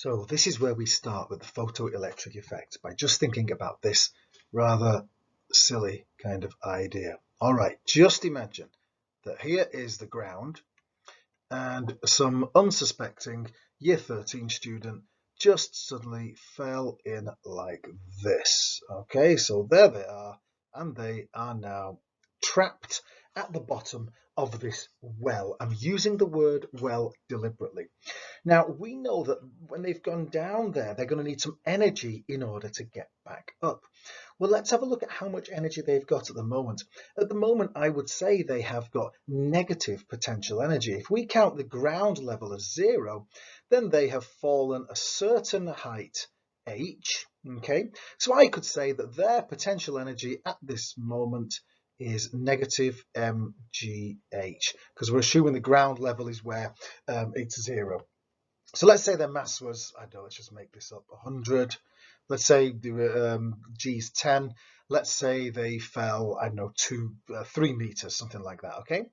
So this is where we start with the photoelectric effect by just thinking about this rather silly kind of idea. All right, just imagine that here is the ground and some unsuspecting year 13 student just suddenly fell in like this. Okay, so there they are, and they are now trapped at the bottom of this well. I'm using the word well deliberately. Now, we know that when they've gone down there, they're going to need some energy in order to get back up. Well, let's have a look at how much energy they've got at the moment. At the moment, I would say they have got negative potential energy. If we count the ground level as 0, then they have fallen a certain height, h, okay? So I could say that their potential energy at this moment is negative mgh, because we're assuming the ground level is where it's 0. So let's say their mass was, I don't know, let's just make this up, 100. Let's say they were G's 10. Let's say they fell, I don't know, 3 meters, something like that, okay?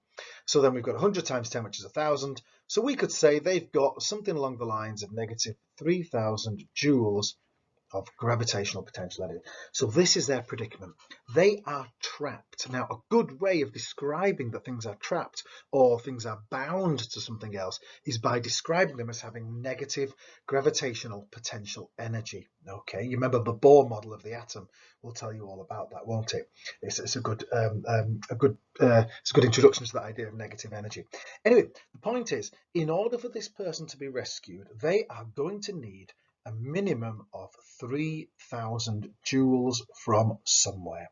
So then we've got 100 times 10, which is 1,000. So we could say they've got something along the lines of negative 3,000 joules of gravitational potential energy. So this is their predicament. They are trapped. Now, a good way of describing that things are trapped or things are bound to something else is by describing them as having negative gravitational potential energy. Okay, you remember the Bohr model of the atom will tell you all about that, won't it? It's a good introduction to that idea of negative energy. Anyway, the point is, in order for this person to be rescued, they are going to need a minimum of 3,000 joules from somewhere.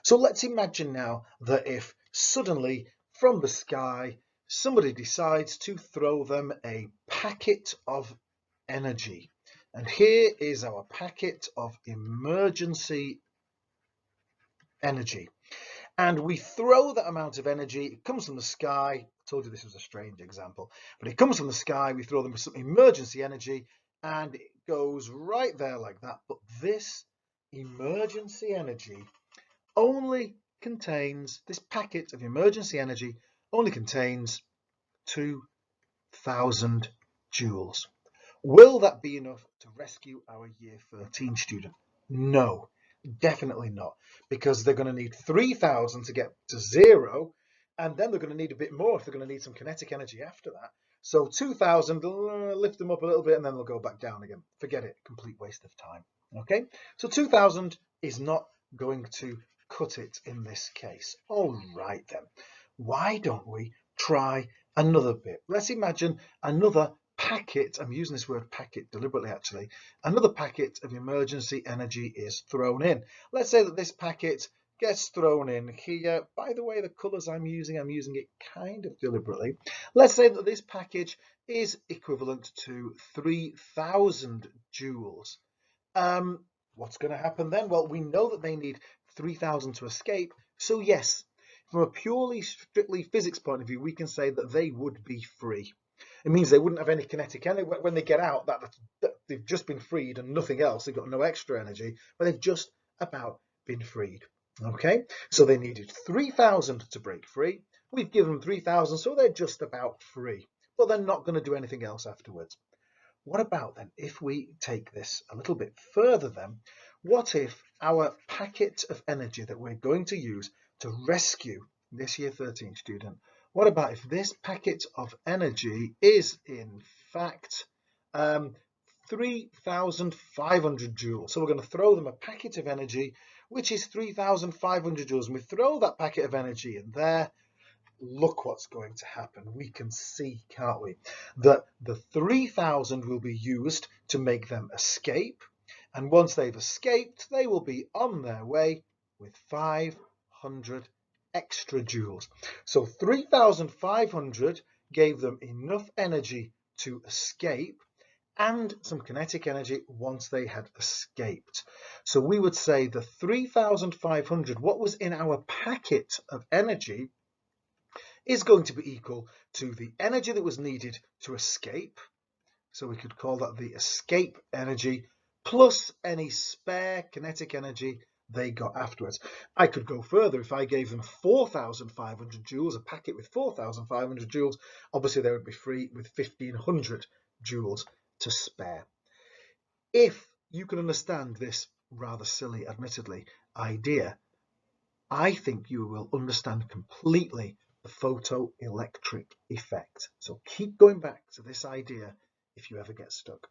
So let's imagine now that if suddenly from the sky somebody decides to throw them a packet of energy. And here is our packet of emergency energy. And we throw that amount of energy, it comes from the sky. I told you this was a strange example, but it comes from the sky, we throw them with some emergency energy, and it goes right there like that. But this emergency energy only contains, this packet of emergency energy only contains 2,000 joules. Will that be enough to rescue our year 13 student? No, definitely not, because they're going to need 3,000 to get to 0, and then they're going to need a bit more if they're going to need some kinetic energy after that. So 2,000 will lift them up a little bit, and then they'll go back down again. Forget it, complete waste of time. Okay, so 2,000 is not going to cut it in this case. All right then, why don't we try another bit? Let's imagine another packet, I'm using this word packet deliberately actually, another packet of emergency energy is thrown in. Let's say that this packet gets thrown in here. By the way, the colours I'm using it kind of deliberately. Let's say that this package is equivalent to 3,000 joules. What's going to happen then? Well, we know that they need 3,000 to escape. So yes, from a purely strictly physics point of view, we can say that they would be free. It means they wouldn't have any kinetic energy when they get out, that they've just been freed and nothing else. They've got no extra energy, but they've just about been freed. Okay, so they needed 3,000 to break free. We've given them 3,000, so they're just about free, but they're not going to do anything else afterwards. What about then if we take this a little bit further then? What if our packet of energy that we're going to use to rescue this year 13 student, what about if this packet of energy is in fact 3,500 joules? So we're going to throw them a packet of energy which is 3,500 joules, and we throw that packet of energy in there. Look what's going to happen. We can see, can't we, that the 3,000 will be used to make them escape, and once they've escaped they will be on their way with 500 extra joules. So 3,500 gave them enough energy to escape and some kinetic energy once they had escaped. So we would say the 3,500, what was in our packet of energy, is going to be equal to the energy that was needed to escape. So we could call that the escape energy plus any spare kinetic energy they got afterwards. I could go further. If I gave them 4,500 joules, a packet with 4,500 joules, obviously they would be free with 1,500 joules to spare. if you can understand this rather silly, admittedly, idea, I think you will understand completely the photoelectric effect. So keep going back to this idea if you ever get stuck.